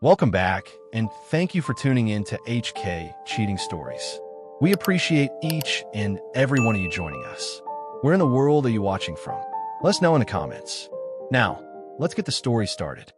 Welcome back, and thank you for tuning in to HK Cheating Stories. We appreciate each and every one of you joining us. Where in the world are you watching from? Let us know in the comments. Now, let's get the story started.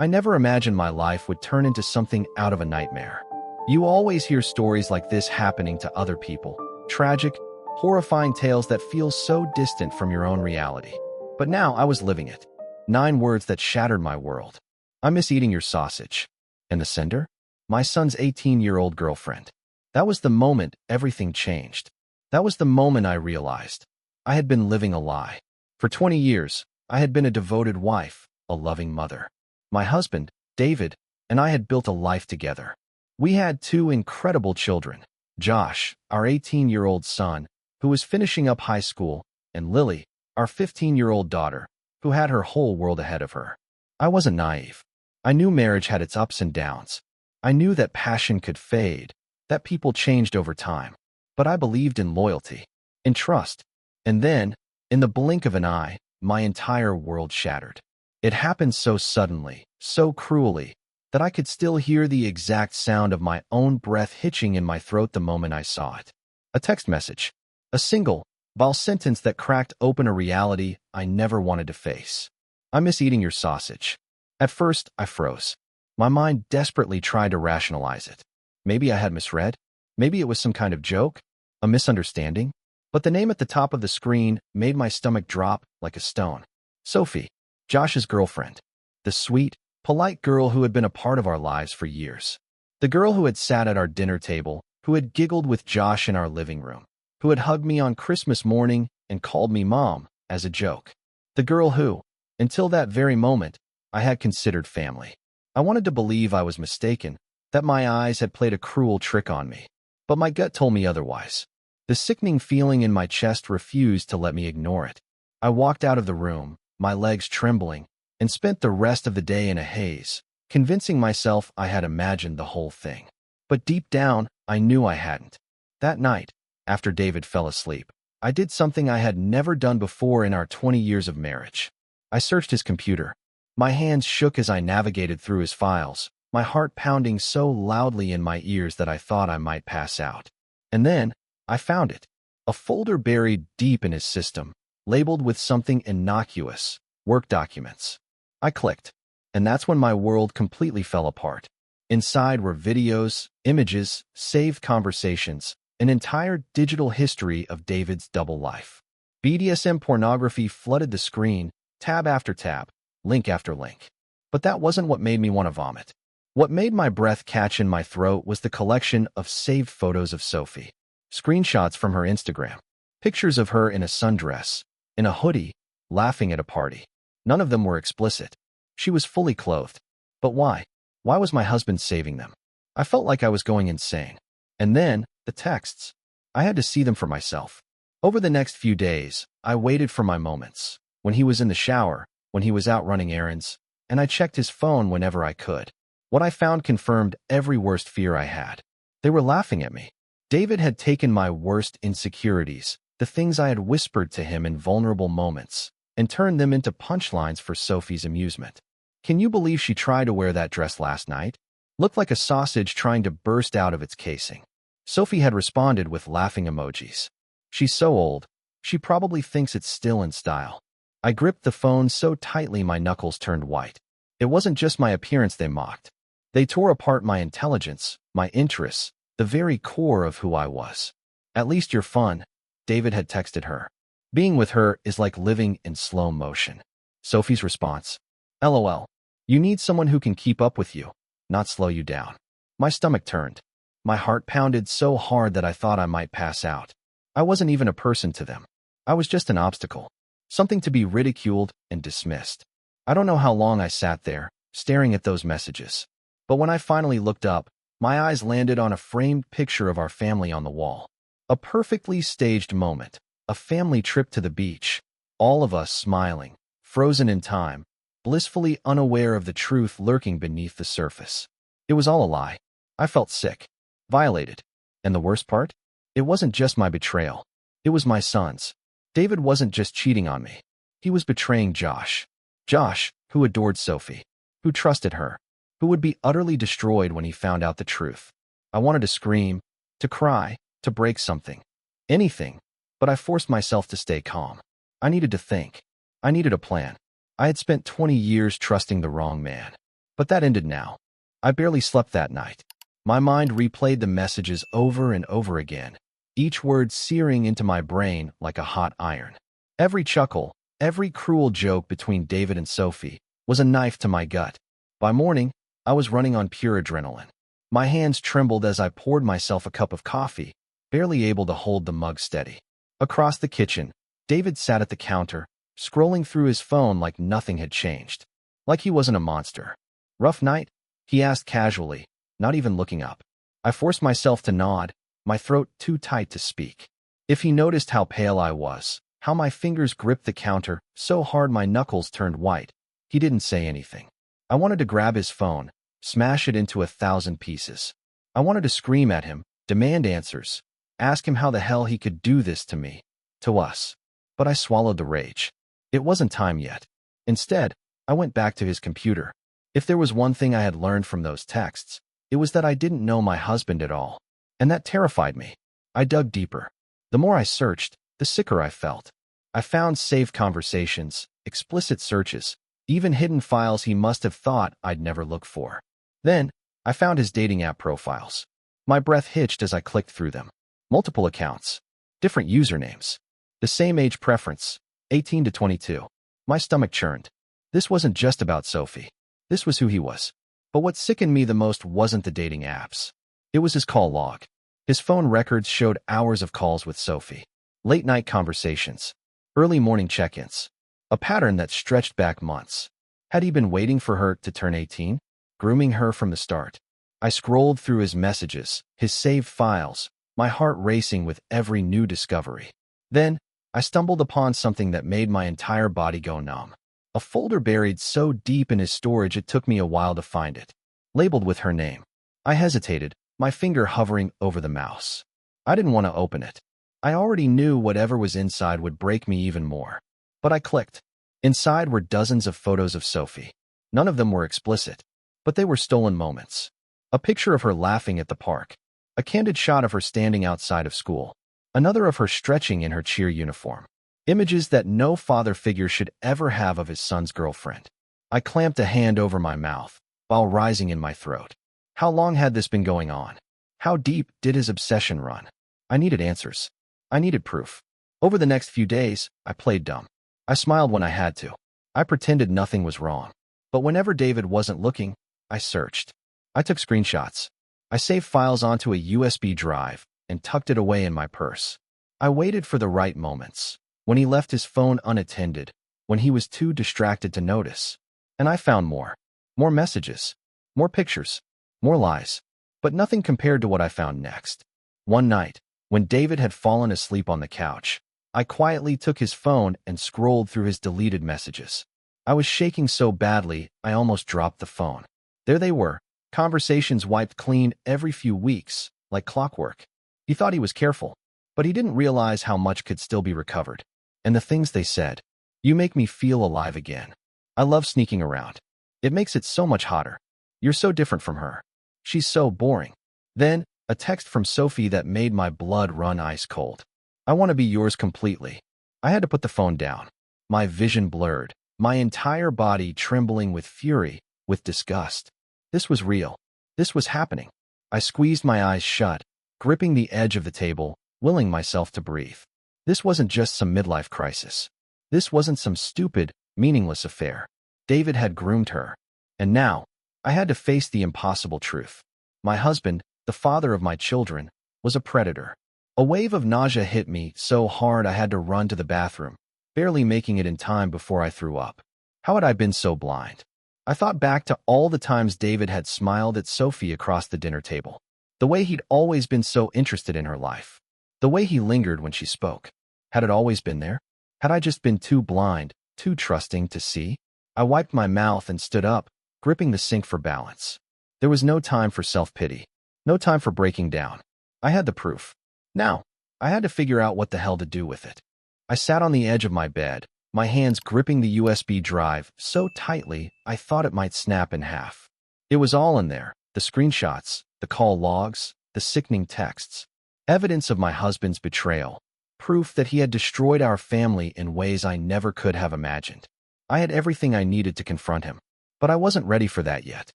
I never imagined my life would turn into something out of a nightmare. You always hear stories like this happening to other people. Tragic, horrifying tales that feel so distant from your own reality. But now I was living it. 9 words that shattered my world. I miss eating your sausage. And the sender? My son's 18-year-old girlfriend. That was the moment everything changed. That was the moment I realized I had been living a lie. For 20 years, I had been a devoted wife, a loving mother. My husband, David, and I had built a life together. We had 2 incredible children, Josh, our 18-year-old son, who was finishing up high school, and Lily, our 15-year-old daughter, who had her whole world ahead of her. I wasn't naive. I knew marriage had its ups and downs. I knew that passion could fade, that people changed over time. But I believed in loyalty, in trust. And then, in the blink of an eye, my entire world shattered. It happened so suddenly, so cruelly, that I could still hear the exact sound of my own breath hitching in my throat the moment I saw it. A text message. A single, vile sentence that cracked open a reality I never wanted to face. I miss eating your sausage. At first, I froze. My mind desperately tried to rationalize it. Maybe I had misread. Maybe it was some kind of joke, a misunderstanding. But the name at the top of the screen made my stomach drop like a stone. Sophie, Josh's girlfriend. The sweet, polite girl who had been a part of our lives for years. The girl who had sat at our dinner table, who had giggled with Josh in our living room, who had hugged me on Christmas morning and called me Mom as a joke. The girl who, until that very moment, I had considered family. I wanted to believe I was mistaken, that my eyes had played a cruel trick on me. But my gut told me otherwise. The sickening feeling in my chest refused to let me ignore it. I walked out of the room, my legs trembling, and spent the rest of the day in a haze, convincing myself I had imagined the whole thing. But deep down, I knew I hadn't. That night, after David fell asleep, I did something I had never done before in our 20 years of marriage. I searched his computer. My hands shook as I navigated through his files, my heart pounding so loudly in my ears that I thought I might pass out. And then, I found it. A folder buried deep in his system, labeled with something innocuous, work documents. I clicked, and that's when my world completely fell apart. Inside were videos, images, saved conversations, an entire digital history of David's double life. BDSM pornography flooded the screen, tab after tab, link after link. But that wasn't what made me want to vomit. What made my breath catch in my throat was the collection of saved photos of Sophie. Screenshots from her Instagram. Pictures of her in a sundress, in a hoodie, laughing at a party. None of them were explicit. She was fully clothed. But why? Why was my husband saving them? I felt like I was going insane. And then, the texts. I had to see them for myself. Over the next few days, I waited for my moments. When he was in the shower, when he was out running errands, and I checked his phone whenever I could. What I found confirmed every worst fear I had. They were laughing at me. David had taken my worst insecurities, the things I had whispered to him in vulnerable moments, and turned them into punchlines for Sophie's amusement. Can you believe she tried to wear that dress last night? Looked like a sausage trying to burst out of its casing. Sophie had responded with laughing emojis. She's so old, she probably thinks it's still in style. I gripped the phone so tightly my knuckles turned white. It wasn't just my appearance they mocked. They tore apart my intelligence, my interests, the very core of who I was. At least you're fun, David had texted her. Being with her is like living in slow motion. Sophie's response. LOL. You need someone who can keep up with you, not slow you down. My stomach turned. My heart pounded so hard that I thought I might pass out. I wasn't even a person to them. I was just an obstacle. Something to be ridiculed and dismissed. I don't know how long I sat there, staring at those messages. But when I finally looked up, my eyes landed on a framed picture of our family on the wall. A perfectly staged moment, a family trip to the beach, all of us smiling, frozen in time, blissfully unaware of the truth lurking beneath the surface. It was all a lie. I felt sick, violated. And the worst part? It wasn't just my betrayal. It was my son's. David wasn't just cheating on me. He was betraying Josh. Josh, who adored Sophie, who trusted her, who would be utterly destroyed when he found out the truth. I wanted to scream, to cry, to break something. Anything, but I forced myself to stay calm. I needed to think. I needed a plan. I had spent 20 years trusting the wrong man. But that ended now. I barely slept that night. My mind replayed the messages over and over again, each word searing into my brain like a hot iron. Every chuckle, every cruel joke between David and Sophie was a knife to my gut. By morning, I was running on pure adrenaline. My hands trembled as I poured myself a cup of coffee, barely able to hold the mug steady. Across the kitchen, David sat at the counter, scrolling through his phone like nothing had changed. Like he wasn't a monster. "Rough night?" he asked casually, not even looking up. I forced myself to nod, my throat too tight to speak. If he noticed how pale I was, how my fingers gripped the counter so hard my knuckles turned white, he didn't say anything. I wanted to grab his phone, smash it into 1,000 pieces. I wanted to scream at him, demand answers, ask him how the hell he could do this to me, to us. But I swallowed the rage. It wasn't time yet. Instead, I went back to his computer. If there was one thing I had learned from those texts, it was that I didn't know my husband at all. And that terrified me. I dug deeper. The more I searched, the sicker I felt. I found saved conversations, explicit searches, even hidden files he must have thought I'd never look for. Then, I found his dating app profiles. My breath hitched as I clicked through them. Multiple accounts, different usernames, the same age preference, 18 to 22. My stomach churned. This wasn't just about Sophie. This was who he was. But what sickened me the most wasn't the dating apps. It was his call log. His phone records showed hours of calls with Sophie, late-night conversations, early morning check-ins, a pattern that stretched back months. Had he been waiting for her to turn 18, grooming her from the start? I scrolled through his messages, his saved files, my heart racing with every new discovery. Then, I stumbled upon something that made my entire body go numb. A folder buried so deep in his storage it took me a while to find it, labeled with her name. I hesitated, my finger hovering over the mouse. I didn't want to open it. I already knew whatever was inside would break me even more. But I clicked. Inside were dozens of photos of Sophie. None of them were explicit, but they were stolen moments. A picture of her laughing at the park. A candid shot of her standing outside of school. Another of her stretching in her cheer uniform. Images that no father figure should ever have of his son's girlfriend. I clamped a hand over my mouth, while rising in my throat. How long had this been going on? How deep did his obsession run? I needed answers. I needed proof. Over the next few days, I played dumb. I smiled when I had to. I pretended nothing was wrong. But whenever David wasn't looking, I searched. I took screenshots. I saved files onto a USB drive and tucked it away in my purse. I waited for the right moments. When he left his phone unattended, when he was too distracted to notice. And I found more. More messages. More pictures. More lies. But nothing compared to what I found next. One night, when David had fallen asleep on the couch, I quietly took his phone and scrolled through his deleted messages. I was shaking so badly, I almost dropped the phone. There they were, conversations wiped clean every few weeks, like clockwork. He thought he was careful, but he didn't realize how much could still be recovered. And the things they said. "You make me feel alive again. I love sneaking around. It makes it so much hotter. You're so different from her. She's so boring." Then, a text from Sophie that made my blood run ice cold. "I want to be yours completely." I had to put the phone down. My vision blurred, my entire body trembling with fury, with disgust. This was real. This was happening. I squeezed my eyes shut, gripping the edge of the table, willing myself to breathe. This wasn't just some midlife crisis. This wasn't some stupid, meaningless affair. David had groomed her. And now, I had to face the impossible truth. My husband, the father of my children, was a predator. A wave of nausea hit me so hard I had to run to the bathroom, barely making it in time before I threw up. How had I been so blind? I thought back to all the times David had smiled at Sophie across the dinner table. The way he'd always been so interested in her life. The way he lingered when she spoke. Had it always been there? Had I just been too blind, too trusting to see? I wiped my mouth and stood up, gripping the sink for balance. There was no time for self-pity. No time for breaking down. I had the proof. Now, I had to figure out what the hell to do with it. I sat on the edge of my bed, my hands gripping the USB drive so tightly I thought it might snap in half. It was all in there, the screenshots, the call logs, the sickening texts. Evidence of my husband's betrayal. Proof that he had destroyed our family in ways I never could have imagined. I had everything I needed to confront him, but I wasn't ready for that yet.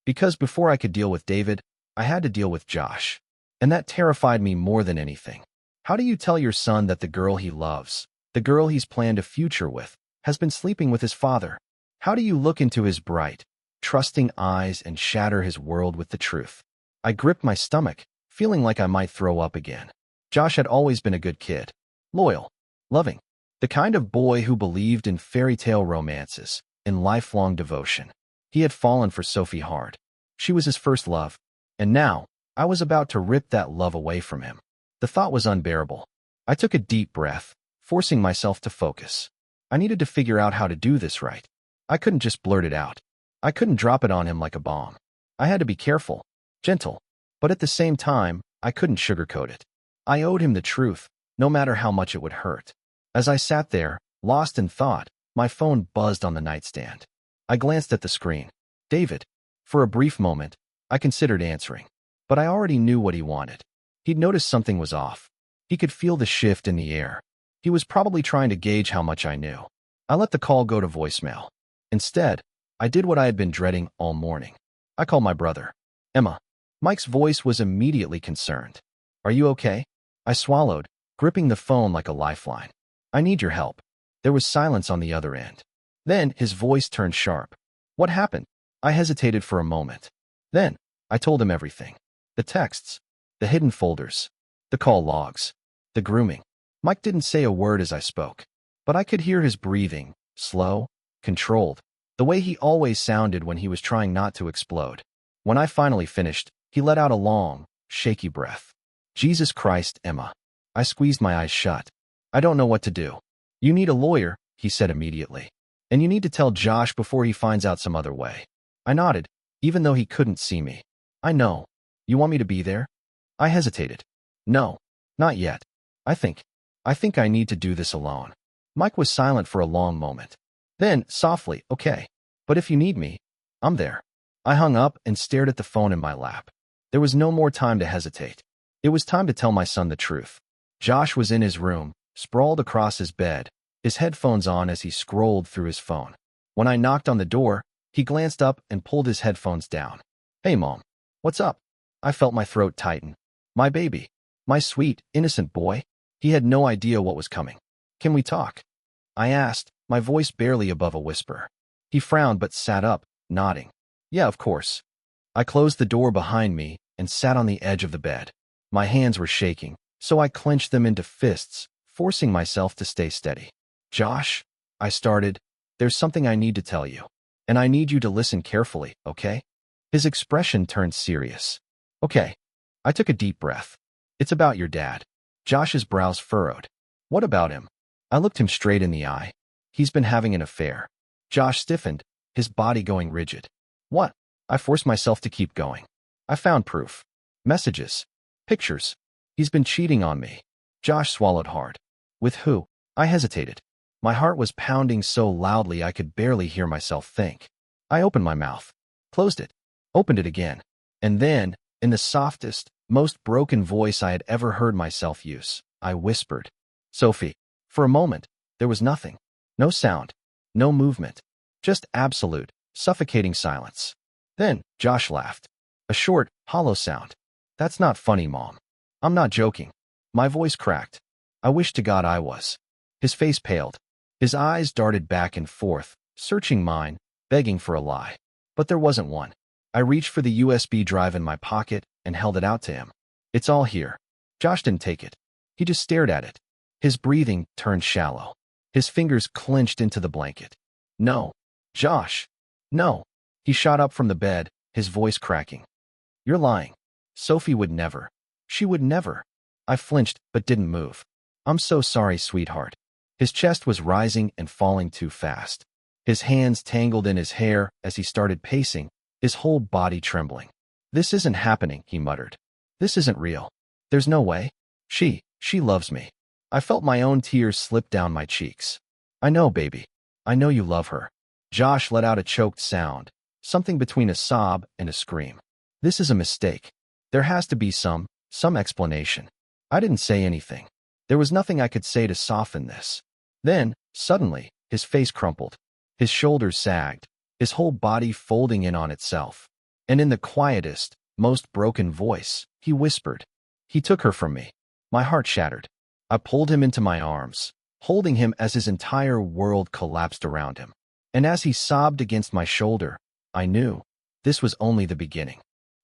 Because before I could deal with David, I had to deal with Josh. And that terrified me more than anything. How do you tell your son that the girl he loves, the girl he's planned a future with, has been sleeping with his father? How do you look into his bright, trusting eyes and shatter his world with the truth? I gripped my stomach, feeling like I might throw up again. Josh had always been a good kid. Loyal. Loving. The kind of boy who believed in fairy tale romances, in lifelong devotion. He had fallen for Sophie hard. She was his first love. And now, I was about to rip that love away from him. The thought was unbearable. I took a deep breath, forcing myself to focus. I needed to figure out how to do this right. I couldn't just blurt it out. I couldn't drop it on him like a bomb. I had to be careful, gentle, but at the same time, I couldn't sugarcoat it. I owed him the truth, no matter how much it would hurt. As I sat there, lost in thought, my phone buzzed on the nightstand. I glanced at the screen. David. For a brief moment, I considered answering. But I already knew what he wanted. He'd noticed something was off. He could feel the shift in the air. He was probably trying to gauge how much I knew. I let the call go to voicemail. Instead, I did what I had been dreading all morning. I called my brother. Emma. Mike's voice was immediately concerned. Are you okay? I swallowed, gripping the phone like a lifeline. I need your help. There was silence on the other end. Then his voice turned sharp. What happened? I hesitated for a moment. Then, I told him everything. The texts, the hidden folders, the call logs, the grooming. Mike didn't say a word as I spoke, but I could hear his breathing, slow, controlled, the way he always sounded when he was trying not to explode. When I finally finished, he let out a long, shaky breath. Jesus Christ, Emma. I squeezed my eyes shut. I don't know what to do. You need a lawyer, he said immediately. And you need to tell Josh before he finds out some other way. I nodded, even though he couldn't see me. I know. You want me to be there? I hesitated. No, not yet. I think I need to do this alone. Mike was silent for a long moment. Then, softly, okay. But if you need me, I'm there. I hung up and stared at the phone in my lap. There was no more time to hesitate. It was time to tell my son the truth. Josh was in his room, sprawled across his bed, his headphones on as he scrolled through his phone. When I knocked on the door, he glanced up and pulled his headphones down. Hey, Mom. What's up? I felt my throat tighten. My baby. My sweet, innocent boy. He had no idea what was coming. Can we talk? I asked, my voice barely above a whisper. He frowned but sat up, nodding. Yeah, of course. I closed the door behind me and sat on the edge of the bed. My hands were shaking, so I clenched them into fists, forcing myself to stay steady. Josh, I started, there's something I need to tell you. And I need you to listen carefully, okay? His expression turned serious. Okay. I took a deep breath. It's about your dad. Josh's brows furrowed. What about him? I looked him straight in the eye. He's been having an affair. Josh stiffened, his body going rigid. What? I forced myself to keep going. I found proof. Messages. Pictures. He's been cheating on me. Josh swallowed hard. With who? I hesitated. My heart was pounding so loudly I could barely hear myself think. I opened my mouth, closed it, opened it again, and then, in the softest, most broken voice I had ever heard myself use, I whispered, Sophie. For a moment, there was nothing. No sound, no movement, just absolute, suffocating silence. Then, Josh laughed. A short, hollow sound. That's not funny, Mom. I'm not joking. My voice cracked. I wish to God I was. His face paled. His eyes darted back and forth, searching mine, begging for a lie. But there wasn't one. I reached for the USB drive in my pocket and held it out to him. It's all here. Josh didn't take it. He just stared at it. His breathing turned shallow. His fingers clenched into the blanket. No. Josh. No. He shot up from the bed, his voice cracking. You're lying. Sophie would never. She would never. I flinched, but didn't move. I'm so sorry, sweetheart. His chest was rising and falling too fast. His hands tangled in his hair as he started pacing, his whole body trembling. This isn't happening, he muttered. This isn't real. There's no way. She loves me. I felt my own tears slip down my cheeks. I know, baby. I know you love her. Josh let out a choked sound, something between a sob and a scream. This is a mistake. There has to be some explanation. I didn't say anything. There was nothing I could say to soften this. Then, suddenly, his face crumpled. His shoulders sagged, his whole body folding in on itself. And in the quietest, most broken voice, he whispered. He took her from me. My heart shattered. I pulled him into my arms, holding him as his entire world collapsed around him. And as he sobbed against my shoulder, I knew this was only the beginning.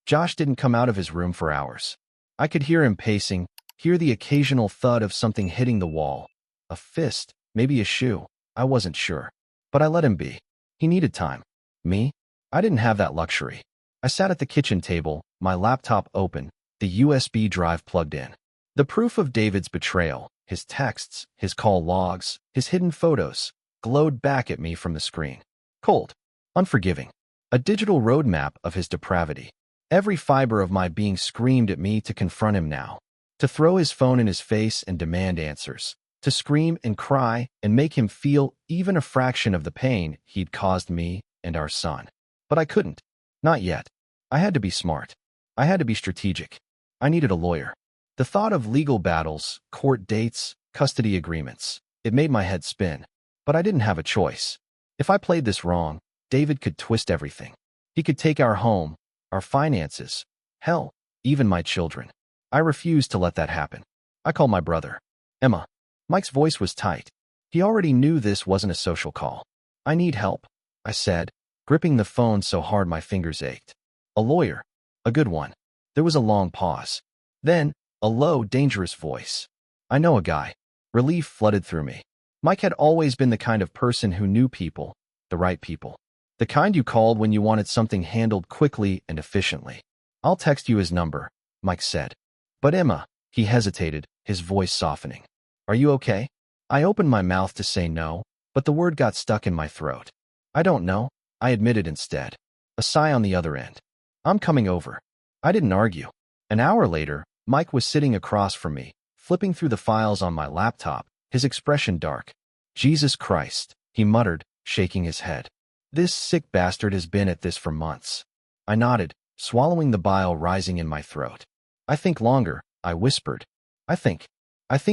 Josh didn't come out of his room for hours. I could hear him pacing, hear the occasional thud of something hitting the wall. A fist, maybe a shoe, I wasn't sure. But I let him be. He needed time. Me? I didn't have that luxury. I sat at the kitchen table, my laptop open, the USB drive plugged in. The proof of David's betrayal, his texts, his call logs, his hidden photos, glowed back at me from the screen. Cold. Unforgiving. A digital roadmap of his depravity. Every fiber of my being screamed at me to confront him now. To throw his phone in his face and demand answers. To scream and cry and make him feel even a fraction of the pain he'd caused me and our son. But I couldn't. Not yet. I had to be smart. I had to be strategic. I needed a lawyer. The thought of legal battles, court dates, custody agreements, it made my head spin. But I didn't have a choice. If I played this wrong, David could twist everything. He could take our home, our finances, hell, even my children. I refused to let that happen. I called my brother. Emma. Mike's voice was tight. He already knew this wasn't a social call. I need help, I said, gripping the phone so hard my fingers ached. A lawyer. A good one. There was a long pause. Then, a low, dangerous voice. I know a guy. Relief flooded through me. Mike had always been the kind of person who knew people, the right people. The kind you called when you wanted something handled quickly and efficiently. I'll text you his number, Mike said. But Emma, he hesitated, his voice softening. Are you okay? I opened my mouth to say no, but the word got stuck in my throat. I don't know, I admitted instead. A sigh on the other end. I'm coming over. I didn't argue. An hour later, Mike was sitting across from me, flipping through the files on my laptop, his expression dark. Jesus Christ, he muttered, shaking his head. This sick bastard has been at this for months. I nodded, swallowing the bile rising in my throat. I think longer, I whispered. I think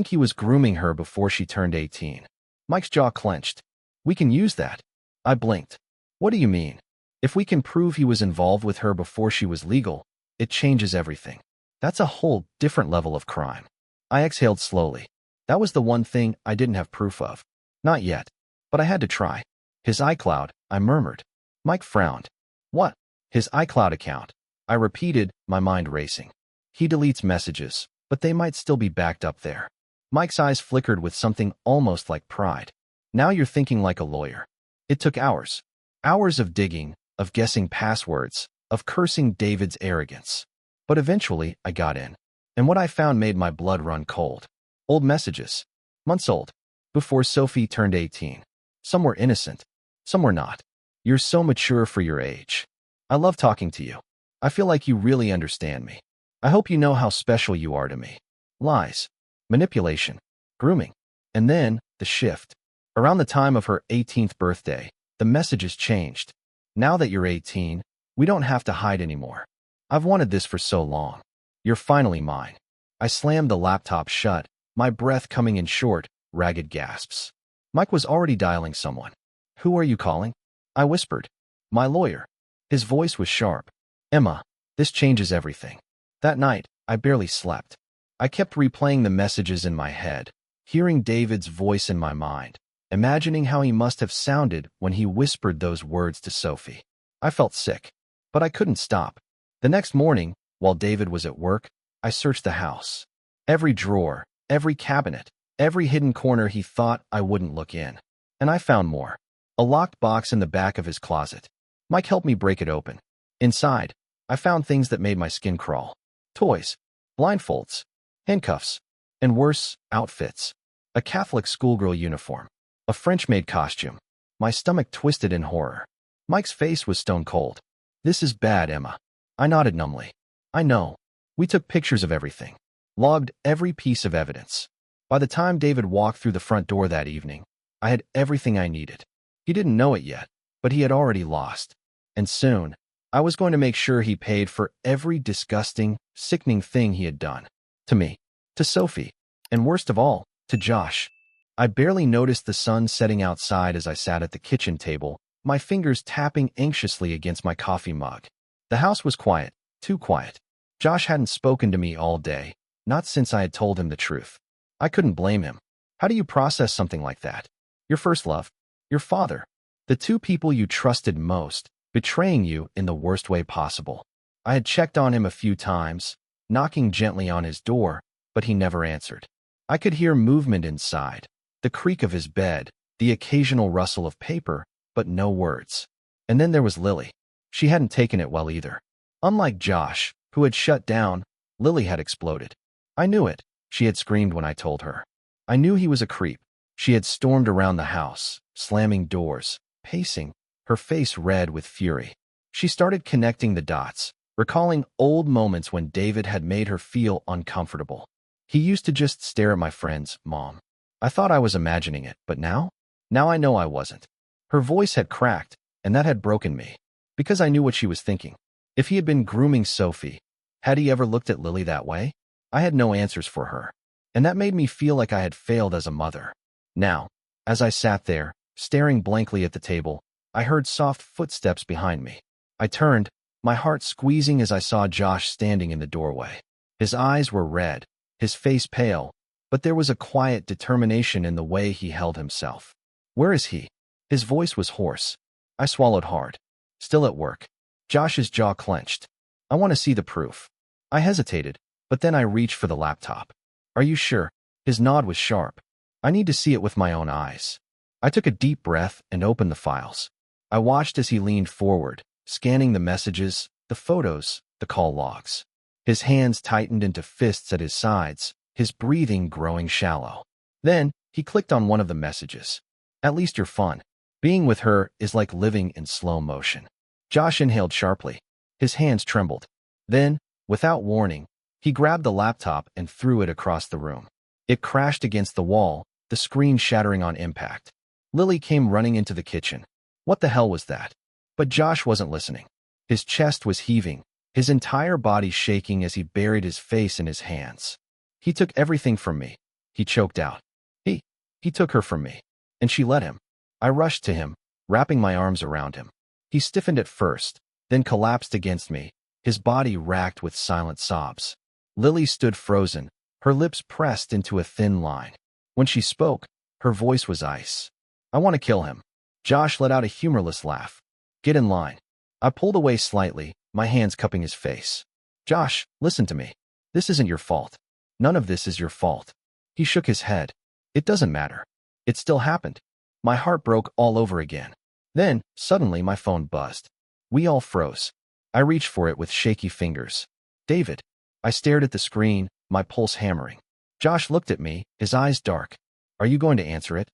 he was grooming her before she turned 18. Mike's jaw clenched. We can use that. I blinked. What do you mean? If we can prove he was involved with her before she was legal, it changes everything. That's a whole different level of crime. I exhaled slowly. That was the one thing I didn't have proof of. Not yet. But I had to try. His iCloud, I murmured. Mike frowned. What? His iCloud account. I repeated, my mind racing. He deletes messages, but they might still be backed up there. Mike's eyes flickered with something almost like pride. Now you're thinking like a lawyer. It took hours. Hours of digging, of guessing passwords, of cursing David's arrogance. But eventually, I got in. And what I found made my blood run cold. Old messages. Months old. Before Sophie turned 18. Some were innocent. Some were not. You're so mature for your age. I love talking to you. I feel like you really understand me. I hope you know how special you are to me. Lies. Manipulation. Grooming. And then, the shift. Around the time of her 18th birthday, the messages changed. Now that you're 18, we don't have to hide anymore. I've wanted this for so long. You're finally mine. I slammed the laptop shut, my breath coming in short, ragged gasps. Mike was already dialing someone. Who are you calling? I whispered. My lawyer. His voice was sharp. Emma, this changes everything. That night, I barely slept. I kept replaying the messages in my head, hearing David's voice in my mind, imagining how he must have sounded when he whispered those words to Sophie. I felt sick, but I couldn't stop. The next morning, while David was at work, I searched the house. Every drawer, every cabinet, every hidden corner he thought I wouldn't look in. And I found more. A locked box in the back of his closet. Mike helped me break it open. Inside, I found things that made my skin crawl. Toys, blindfolds, handcuffs, and worse, outfits. A Catholic schoolgirl uniform. A French-made costume. My stomach twisted in horror. Mike's face was stone cold. This is bad, Emma. I nodded numbly. I know. We took pictures of everything. Logged every piece of evidence. By the time David walked through the front door that evening, I had everything I needed. He didn't know it yet, but he had already lost. And soon, I was going to make sure he paid for every disgusting, sickening thing he had done. To me, to Sophie, and worst of all, to Josh. I barely noticed the sun setting outside as I sat at the kitchen table, my fingers tapping anxiously against my coffee mug. The house was quiet, too quiet. Josh hadn't spoken to me all day, not since I had told him the truth. I couldn't blame him. How do you process something like that? Your first love, your father, the two people you trusted most, betraying you in the worst way possible. I had checked on him a few times, knocking gently on his door, but he never answered. I could hear movement inside, the creak of his bed, the occasional rustle of paper, but no words. And then there was Lily. She hadn't taken it well either. Unlike Josh, who had shut down, Lily had exploded. I knew it, she had screamed when I told her. I knew he was a creep. She had stormed around the house, slamming doors, pacing, her face red with fury. She started connecting the dots, recalling old moments when David had made her feel uncomfortable. He used to just stare at my friend's mom. I thought I was imagining it, but now? Now I know I wasn't. Her voice had cracked, and that had broken me, because I knew what she was thinking. If he had been grooming Sophie, had he ever looked at Lily that way? I had no answers for her, and that made me feel like I had failed as a mother. Now, as I sat there, staring blankly at the table, I heard soft footsteps behind me. I turned, my heart squeezing as I saw Josh standing in the doorway. His eyes were red, his face pale, but there was a quiet determination in the way he held himself. Where is he? His voice was hoarse. I swallowed hard. Still at work. Josh's jaw clenched. I want to see the proof. I hesitated, but then I reached for the laptop. Are you sure? His nod was sharp. I need to see it with my own eyes. I took a deep breath and opened the files. I watched as he leaned forward, scanning the messages, the photos, the call logs. His hands tightened into fists at his sides, his breathing growing shallow. Then, he clicked on one of the messages. At least you're fun. Being with her is like living in slow motion. Josh inhaled sharply. His hands trembled. Then, without warning, he grabbed the laptop and threw it across the room. It crashed against the wall, the screen shattering on impact. Lily came running into the kitchen. What the hell was that? But Josh wasn't listening. His chest was heaving, his entire body shaking as he buried his face in his hands. He took everything from me. He choked out. He took her from me. And she let him. I rushed to him, wrapping my arms around him. He stiffened at first, then collapsed against me, his body racked with silent sobs. Lily stood frozen, her lips pressed into a thin line. When she spoke, her voice was ice. I want to kill him. Josh let out a humorless laugh. Get in line. I pulled away slightly, my hands cupping his face. Josh, listen to me. This isn't your fault. None of this is your fault. He shook his head. It doesn't matter. It still happened. My heart broke all over again. Then, suddenly my phone buzzed. We all froze. I reached for it with shaky fingers. David. I stared at the screen, my pulse hammering. Josh looked at me, his eyes dark. Are you going to answer it?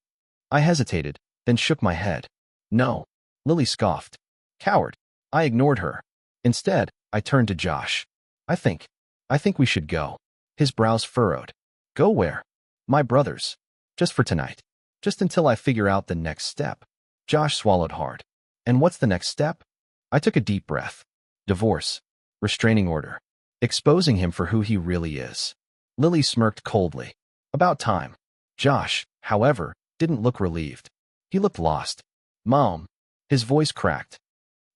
I hesitated, then shook my head. No. Lily scoffed. Coward. I ignored her. Instead, I turned to Josh. I think we should go. His brows furrowed. Go where? My brother's. Just for tonight. Just until I figure out the next step. Josh swallowed hard. And what's the next step? I took a deep breath. Divorce. Restraining order. Exposing him for who he really is. Lily smirked coldly. About time. Josh, however, didn't look relieved. He looked lost. Mom. His voice cracked.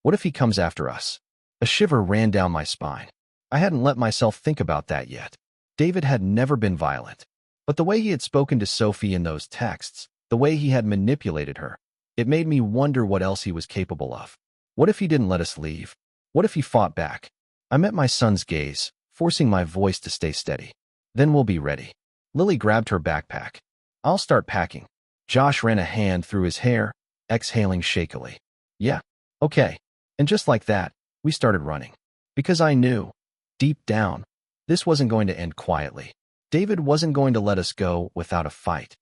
What if he comes after us? A shiver ran down my spine. I hadn't let myself think about that yet. David had never been violent. But the way he had spoken to Sophie in those texts, the way he had manipulated her, it made me wonder what else he was capable of. What if he didn't let us leave? What if he fought back? I met my son's gaze, forcing my voice to stay steady. Then we'll be ready. Lily grabbed her backpack. I'll start packing. Josh ran a hand through his hair, exhaling shakily. Yeah, okay. And just like that, we started running. Because I knew, deep down, this wasn't going to end quietly. David wasn't going to let us go without a fight.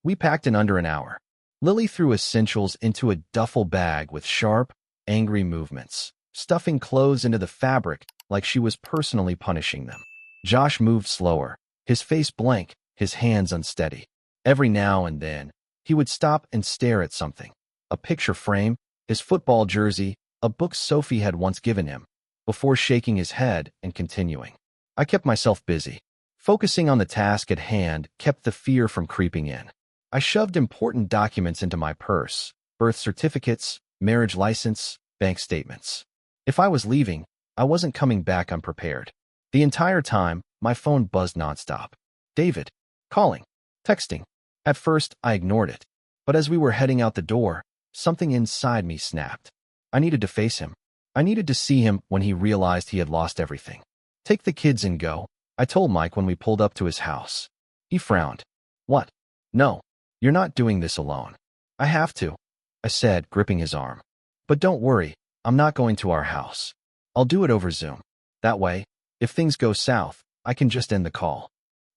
We packed in under an hour. Lily threw essentials into a duffel bag with sharp, angry movements, stuffing clothes into the fabric like she was personally punishing them. Josh moved slower, his face blank, his hands unsteady. Every now and then, he would stop and stare at something. A picture frame, his football jersey, a book Sophie had once given him, before shaking his head and continuing. I kept myself busy. Focusing on the task at hand kept the fear from creeping in. I shoved important documents into my purse: birth certificates, marriage license, bank statements. If I was leaving, I wasn't coming back unprepared. The entire time, my phone buzzed nonstop. David. Calling. Texting. At first, I ignored it. But as we were heading out the door, something inside me snapped. I needed to face him. I needed to see him when he realized he had lost everything. Take the kids and go, I told Mike when we pulled up to his house. He frowned. What? No, you're not doing this alone. I have to, I said, gripping his arm. But don't worry, I'm not going to our house. I'll do it over Zoom. That way, if things go south, I can just end the call.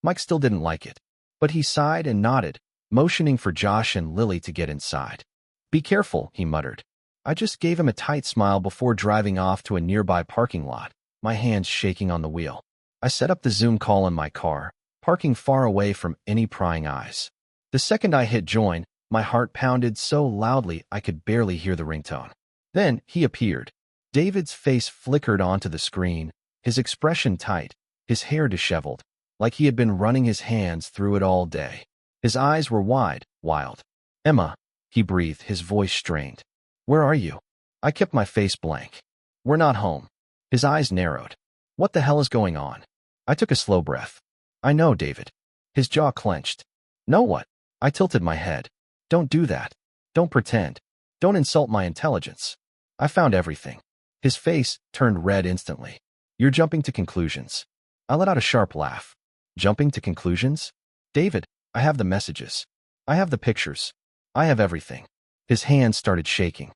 Mike still didn't like it, but he sighed and nodded, motioning for Josh and Lily to get inside. Be careful, he muttered. I just gave him a tight smile before driving off to a nearby parking lot, my hands shaking on the wheel. I set up the Zoom call in my car, parking far away from any prying eyes. The second I hit join, my heart pounded so loudly I could barely hear the ringtone. Then he appeared. David's face flickered onto the screen, his expression tight, his hair disheveled, like he had been running his hands through it all day. His eyes were wide, wild. Emma, he breathed, his voice strained. Where are you? I kept my face blank. We're not home. His eyes narrowed. What the hell is going on? I took a slow breath. I know, David. His jaw clenched. Know what? I tilted my head. Don't do that. Don't pretend. Don't insult my intelligence. I found everything. His face turned red instantly. You're jumping to conclusions. I let out a sharp laugh. Jumping to conclusions? David, I have the messages. I have the pictures. I have everything. His hands started shaking.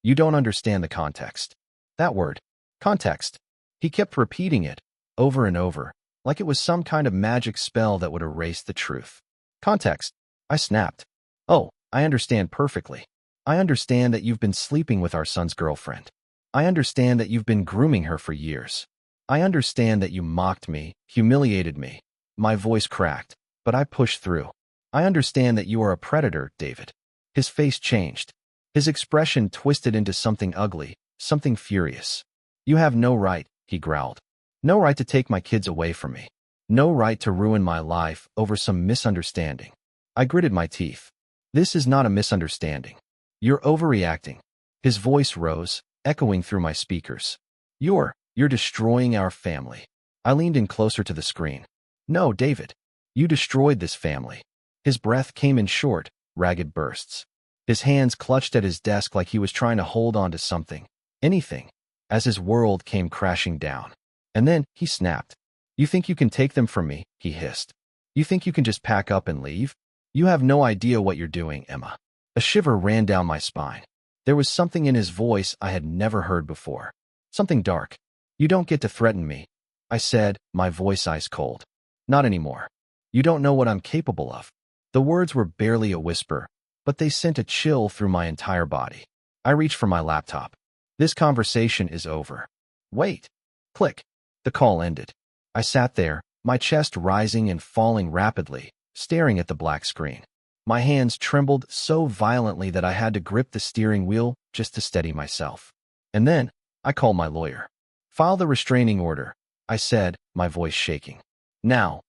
You don't understand the context. That word. Context. He kept repeating it, over and over, like it was some kind of magic spell that would erase the truth. Context. I snapped. Oh, I understand perfectly. I understand that you've been sleeping with our son's girlfriend. I understand that you've been grooming her for years. I understand that you mocked me, humiliated me. My voice cracked, but I pushed through. I understand that you are a predator, David. His face changed. His expression twisted into something ugly, something furious. You have no right, he growled. No right to take my kids away from me. No right to ruin my life over some misunderstanding. I gritted my teeth. This is not a misunderstanding. You're overreacting. His voice rose, echoing through my speakers. You're destroying our family. I leaned in closer to the screen. No, David. You destroyed this family. His breath came in short, ragged bursts. His hands clutched at his desk like he was trying to hold on to something, anything, as his world came crashing down. And then he snapped. You think you can take them from me, he hissed. You think you can just pack up and leave? You have no idea what you're doing, Emma. A shiver ran down my spine. There was something in his voice I had never heard before. Something dark. You don't get to threaten me, I said, my voice ice cold. Not anymore. You don't know what I'm capable of. The words were barely a whisper, but they sent a chill through my entire body. I reached for my laptop. This conversation is over. Wait. Click. The call ended. I sat there, my chest rising and falling rapidly, staring at the black screen. My hands trembled so violently that I had to grip the steering wheel just to steady myself. And then, I called my lawyer. File the restraining order, I said, my voice shaking. Now.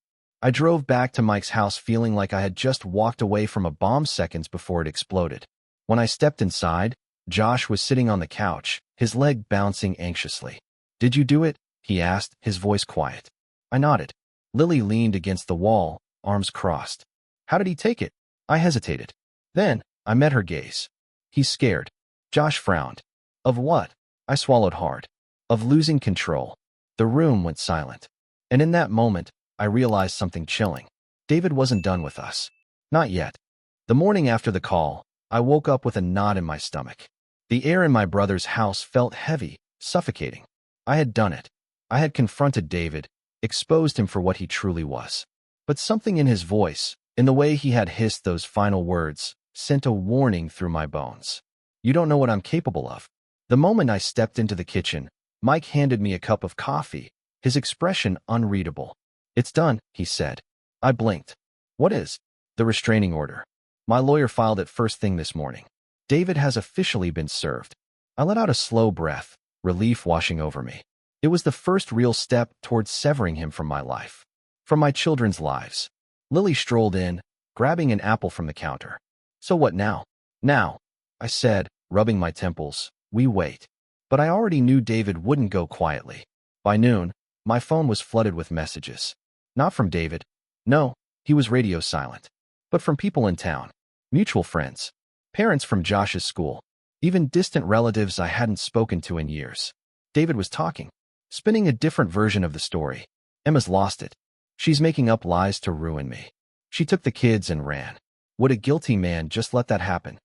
I drove back to Mike's house feeling like I had just walked away from a bomb seconds before it exploded. When I stepped inside, Josh was sitting on the couch, his leg bouncing anxiously. Did you do it? He asked, his voice quiet. I nodded. Lily leaned against the wall, arms crossed. How did he take it? I hesitated. Then, I met her gaze. He's scared. Josh frowned. Of what? I swallowed hard. Of losing control. The room went silent. And in that moment, I realized something chilling. David wasn't done with us. Not yet. The morning after the call, I woke up with a knot in my stomach. The air in my brother's house felt heavy, suffocating. I had done it. I had confronted David, exposed him for what he truly was. But something in his voice, in the way he had hissed those final words, sent a warning through my bones. You don't know what I'm capable of. The moment I stepped into the kitchen, Mike handed me a cup of coffee, his expression unreadable. It's done, he said. I blinked. What is? The restraining order. My lawyer filed it first thing this morning. David has officially been served. I let out a slow breath, relief washing over me. It was the first real step towards severing him from my life, from my children's lives. Lily strolled in, grabbing an apple from the counter. So what now? Now, I said, rubbing my temples. We wait. But I already knew David wouldn't go quietly. By noon, my phone was flooded with messages. Not from David. No, he was radio silent. But from people in town. Mutual friends. Parents from Josh's school. Even distant relatives I hadn't spoken to in years. David was talking, spinning a different version of the story. Emma's lost it. She's making up lies to ruin me. She took the kids and ran. Would a guilty man just let that happen?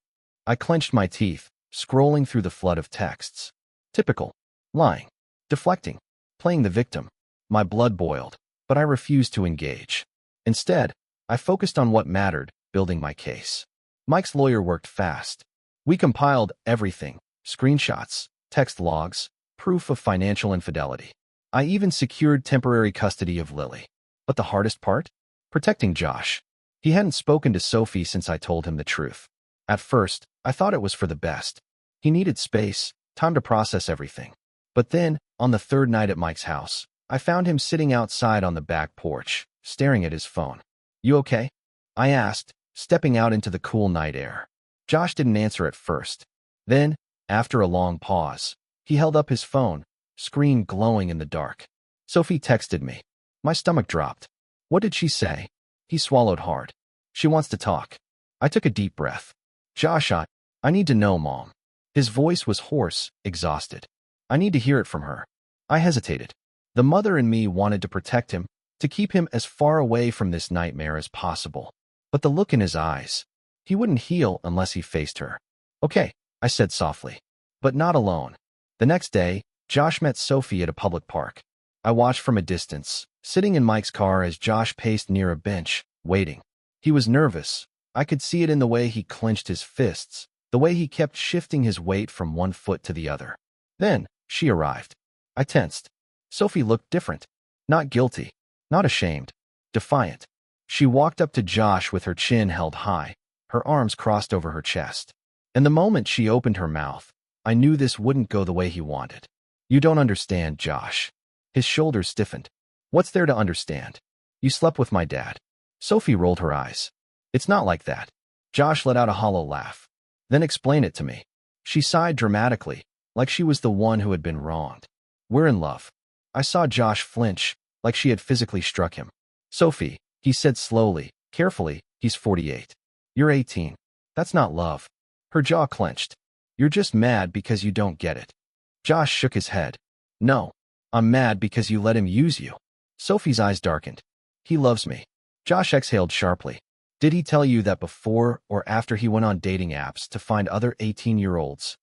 I clenched my teeth, scrolling through the flood of texts. Typical. Lying. Deflecting. Playing the victim. My blood boiled, but I refused to engage. Instead, I focused on what mattered, building my case. Mike's lawyer worked fast. We compiled everything: screenshots, text logs, proof of financial infidelity. I even secured temporary custody of Lily. But the hardest part? Protecting Josh. He hadn't spoken to Sophie since I told him the truth. At first, I thought it was for the best. He needed space, time to process everything. But then, on the third night at Mike's house, I found him sitting outside on the back porch, staring at his phone. "You okay?" I asked, stepping out into the cool night air. Josh didn't answer at first. Then, after a long pause, he held up his phone, screen glowing in the dark. "Sophie texted me." My stomach dropped. "What did she say?" He swallowed hard. "She wants to talk." I took a deep breath. "Josh, I need to know, Mom." His voice was hoarse, exhausted. "I need to hear it from her." I hesitated. The mother in me wanted to protect him, to keep him as far away from this nightmare as possible. But the look in his eyes, he wouldn't heal unless he faced her. "Okay," I said softly. But not alone. The next day, Josh met Sophie at a public park. I watched from a distance, sitting in Mike's car as Josh paced near a bench, waiting. He was nervous. I could see it in the way he clenched his fists, the way he kept shifting his weight from one foot to the other. Then, she arrived. I tensed. Sophie looked different. Not guilty. Not ashamed. Defiant. She walked up to Josh with her chin held high, her arms crossed over her chest. And the moment she opened her mouth, I knew this wouldn't go the way he wanted. "You don't understand, Josh." His shoulders stiffened. "What's there to understand? You slept with my dad." Sophie rolled her eyes. "It's not like that." Josh let out a hollow laugh. "Then explain it to me." She sighed dramatically, like she was the one who had been wronged. "We're in love." I saw Josh flinch, like she had physically struck him. "Sophie," he said slowly, carefully, "he's 48. You're 18. That's not love." Her jaw clenched. "You're just mad because you don't get it." Josh shook his head. "No, I'm mad because you let him use you." Sophie's eyes darkened. "He loves me." Josh exhaled sharply. "Did he tell you that before or after he went on dating apps to find other 18-year-olds?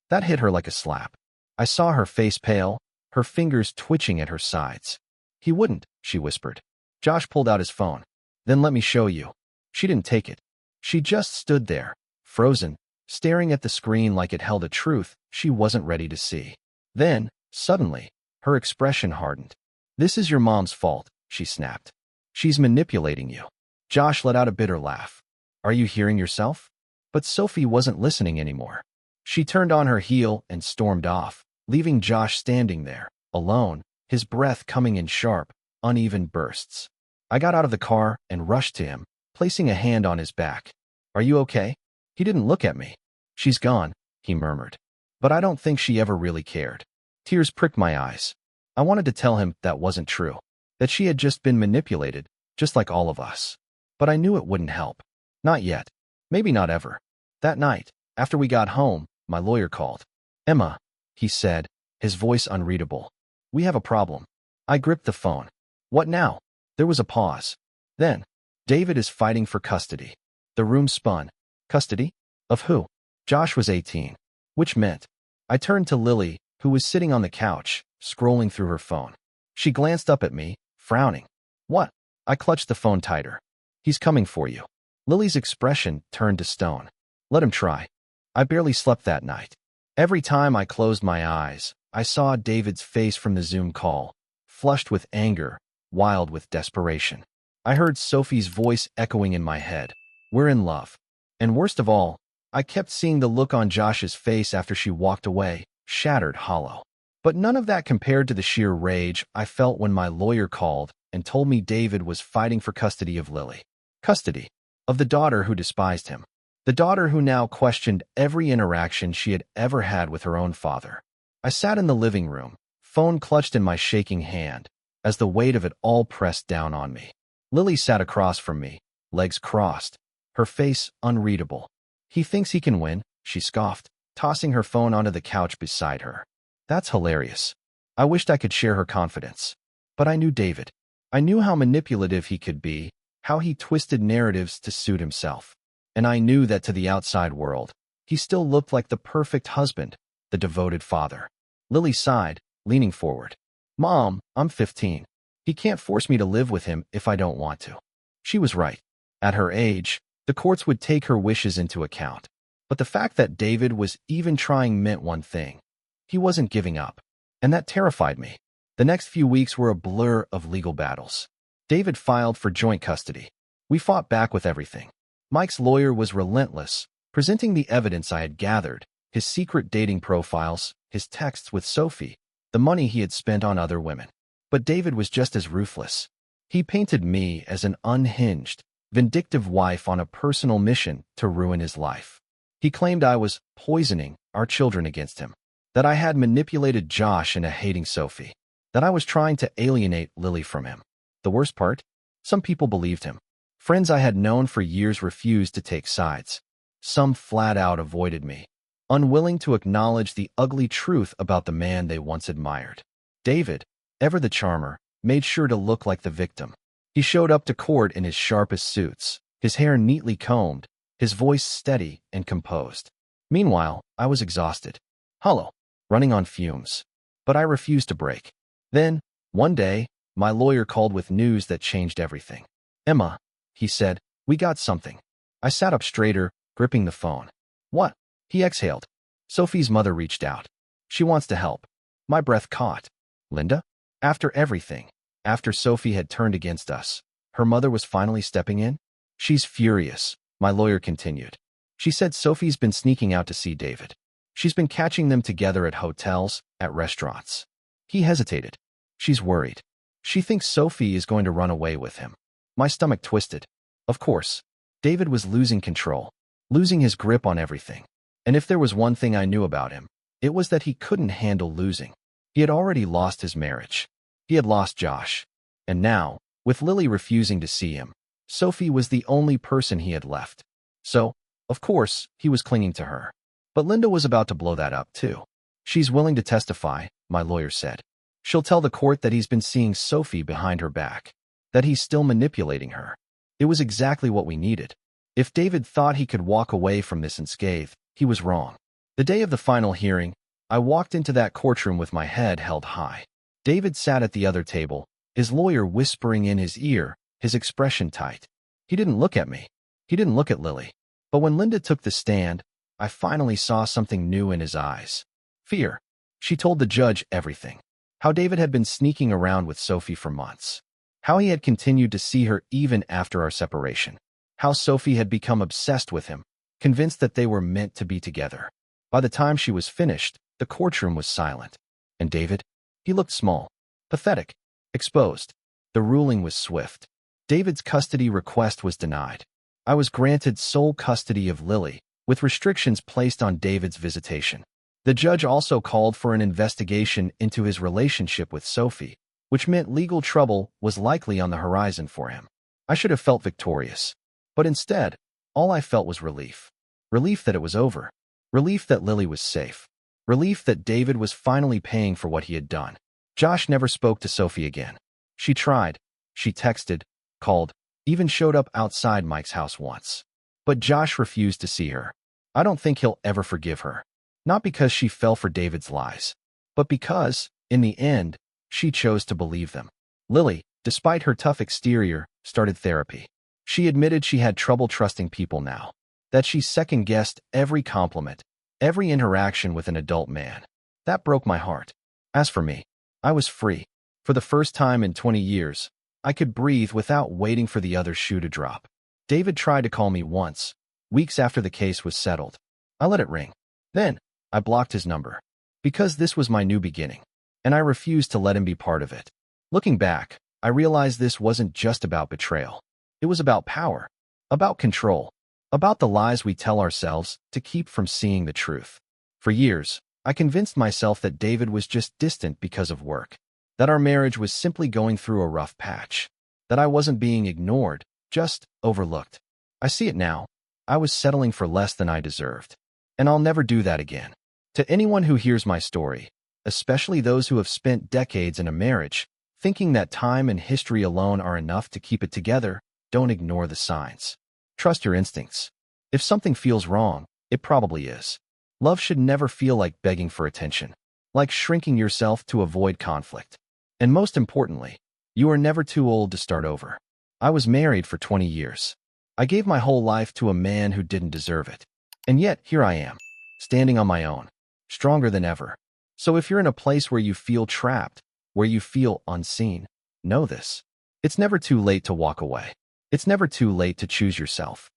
That hit her like a slap. I saw her face pale, her fingers twitching at her sides. "He wouldn't," she whispered. Josh pulled out his phone. "Then let me show you." She didn't take it. She just stood there, frozen, staring at the screen like it held a truth she wasn't ready to see. Then, suddenly, her expression hardened. "This is your mom's fault," she snapped. "She's manipulating you." Josh let out a bitter laugh. "Are you hearing yourself?" But Sophie wasn't listening anymore. She turned on her heel and stormed off, leaving Josh standing there, alone, his breath coming in sharp, uneven bursts. I got out of the car and rushed to him, placing a hand on his back. "Are you okay?" He didn't look at me. "She's gone," he murmured. But I don't think she ever really cared. Tears pricked my eyes. I wanted to tell him that wasn't true, that she had just been manipulated, just like all of us. But I knew it wouldn't help. Not yet. Maybe not ever. That night, after we got home, my lawyer called. "Emma," he said, his voice unreadable. "We have a problem." I gripped the phone. "What now?" There was a pause. Then, "David is fighting for custody." The room spun. Custody? Of who? Josh was 18. Which meant. I turned to Lily, who was sitting on the couch, scrolling through her phone. She glanced up at me, frowning. "What?" I clutched the phone tighter. "He's coming for you." Lily's expression turned to stone. "Let him try." I barely slept that night. Every time I closed my eyes, I saw David's face from the Zoom call, flushed with anger, wild with desperation. I heard Sophie's voice echoing in my head. "We're in love." And worst of all, I kept seeing the look on Josh's face after she walked away, shattered, hollow. But none of that compared to the sheer rage I felt when my lawyer called and told me David was fighting for custody of Lily. Custody of the daughter who despised him. The daughter who now questioned every interaction she had ever had with her own father. I sat in the living room, phone clutched in my shaking hand, as the weight of it all pressed down on me. Lily sat across from me, legs crossed, her face unreadable. "He thinks he can win," she scoffed, tossing her phone onto the couch beside her. That's hilarious. I wished I could share her confidence. But I knew David. I knew how manipulative he could be, how he twisted narratives to suit himself. And I knew that to the outside world, he still looked like the perfect husband, the devoted father. Lily sighed, leaning forward. "Mom, I'm 15. He can't force me to live with him if I don't want to." She was right. At her age, the courts would take her wishes into account. But the fact that David was even trying meant one thing. He wasn't giving up. And that terrified me. The next few weeks were a blur of legal battles. David filed for joint custody. We fought back with everything. Mike's lawyer was relentless, presenting the evidence I had gathered, his secret dating profiles, his texts with Sophie, the money he had spent on other women. But David was just as ruthless. He painted me as an unhinged, vindictive wife on a personal mission to ruin his life. He claimed I was poisoning our children against him, that I had manipulated Josh into hating Sophie, that I was trying to alienate Lily from him. The worst part? Some people believed him. Friends I had known for years refused to take sides. Some flat out avoided me, unwilling to acknowledge the ugly truth about the man they once admired. David, ever the charmer, made sure to look like the victim. He showed up to court in his sharpest suits, his hair neatly combed, his voice steady and composed. Meanwhile, I was exhausted, hollow, running on fumes. But I refused to break. Then, one day, my lawyer called with news that changed everything. "Emma," he said, "we got something." I sat up straighter, gripping the phone. "What?" He exhaled. "Sophie's mother reached out. She wants to help." My breath caught. Linda? After everything, after Sophie had turned against us, her mother was finally stepping in? "She's furious," my lawyer continued. "She said Sophie's been sneaking out to see David. She's been catching them together at hotels, at restaurants." He hesitated. "She's worried. She thinks Sophie is going to run away with him." My stomach twisted. Of course. David was losing control, losing his grip on everything. And if there was one thing I knew about him, it was that he couldn't handle losing. He had already lost his marriage. He had lost Josh. And now, with Lily refusing to see him, Sophie was the only person he had left. So, of course, he was clinging to her. But Linda was about to blow that up, too. "She's willing to testify," my lawyer said. "She'll tell the court that he's been seeing Sophie behind her back, that he's still manipulating her." It was exactly what we needed. If David thought he could walk away from this unscathed, he was wrong. The day of the final hearing, I walked into that courtroom with my head held high. David sat at the other table, his lawyer whispering in his ear, his expression tight. He didn't look at me. He didn't look at Lily. But when Linda took the stand, I finally saw something new in his eyes. Fear. She told the judge everything. How David had been sneaking around with Sophie for months. How he had continued to see her even after our separation. How Sophie had become obsessed with him, convinced that they were meant to be together. By the time she was finished, the courtroom was silent. And David? He looked small, pathetic, exposed. The ruling was swift. David's custody request was denied. I was granted sole custody of Lily, with restrictions placed on David's visitation. The judge also called for an investigation into his relationship with Sophie, which meant legal trouble was likely on the horizon for him. I should have felt victorious. But instead, all I felt was relief. Relief that it was over. Relief that Lily was safe. Relief that David was finally paying for what he had done. Josh never spoke to Sophie again. She tried. She texted, called, even showed up outside Mike's house once. But Josh refused to see her. I don't think he'll ever forgive her. Not because she fell for David's lies, but because, in the end, she chose to believe them. Lily, despite her tough exterior, started therapy. She admitted she had trouble trusting people now, that she second-guessed every compliment, every interaction with an adult man. That broke my heart. As for me, I was free. For the first time in 20 years, I could breathe without waiting for the other shoe to drop. David tried to call me once, Weeks after the case was settled, I let it ring. Then, I blocked his number. Because this was my new beginning, and I refused to let him be part of it. Looking back, I realized this wasn't just about betrayal. It was about power, about control, about the lies we tell ourselves to keep from seeing the truth. For years, I convinced myself that David was just distant because of work, that our marriage was simply going through a rough patch, that I wasn't being ignored, just overlooked. I see it now. I was settling for less than I deserved. And I'll never do that again. To anyone who hears my story, especially those who have spent decades in a marriage, thinking that time and history alone are enough to keep it together, don't ignore the signs. Trust your instincts. If something feels wrong, it probably is. Love should never feel like begging for attention, like shrinking yourself to avoid conflict. And most importantly, you are never too old to start over. I was married for 20 years. I gave my whole life to a man who didn't deserve it. And yet, here I am, standing on my own, stronger than ever. So if you're in a place where you feel trapped, where you feel unseen, know this. It's never too late to walk away. It's never too late to choose yourself.